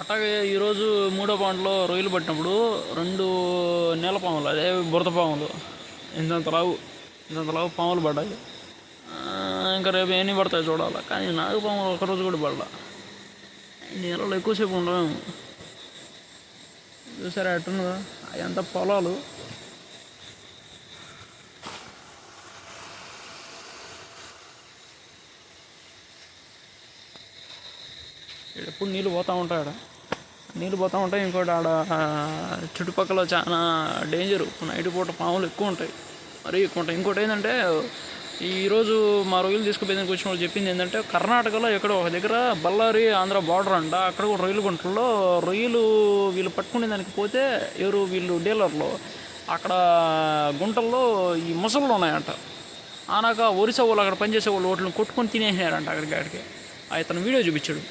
అట్లాగే ఈరోజు మూడో పాయింట్లో రొయ్యలు పట్టినప్పుడు 2 నీళ్ళ పాములు, అదే బురద పాములు, ఇంతంత లావు పాములు పడ్డాయి. ఇంకా రేపు ఎన్ని పడతాయి చూడాలి. కానీ నాగు పాములు ఒకరోజు కూడా పడలా. నీళ్ళలో ఎక్కువసేపు ఉండలేము. చూసారా ఎట్టున్నదా? అదంతా పొలాలు. ఎప్పుడు నీళ్ళు పోతూ ఉంటాయి. నీళ్ళు పోతూ ఉంటాయి. ఇంకోటి ఆడ చుట్టుపక్కల చాలా డేంజరు. నైట్ పూట పాములు ఎక్కువ ఉంటాయి, మరీ ఎక్కువ ఉంటాయి. ఇంకోటి ఏంటంటే, ఈరోజు మా రొయ్యలు తీసుకుపోయేందుకు వచ్చిన వాళ్ళు చెప్పింది ఏంటంటే, కర్ణాటకలో ఎక్కడో ఒక దగ్గర బళ్ళారి ఆంధ్ర బార్డర్ అంట, అక్కడ కూడా రొయ్యలు గుంటల్లో రొయ్యలు వీళ్ళు పట్టుకునే దానికి పోతే వీళ్ళు డీలర్లు అక్కడ గుంటల్లో ఈ ముసళ్ళు ఉన్నాయంట. ఆనాక ఒరిస్సా వాళ్ళు అక్కడ పనిచేసే వాళ్ళు వాటిని కొట్టుకొని తినేసినారంట. అక్కడికి ఇతను వీడియో చూపించాడు.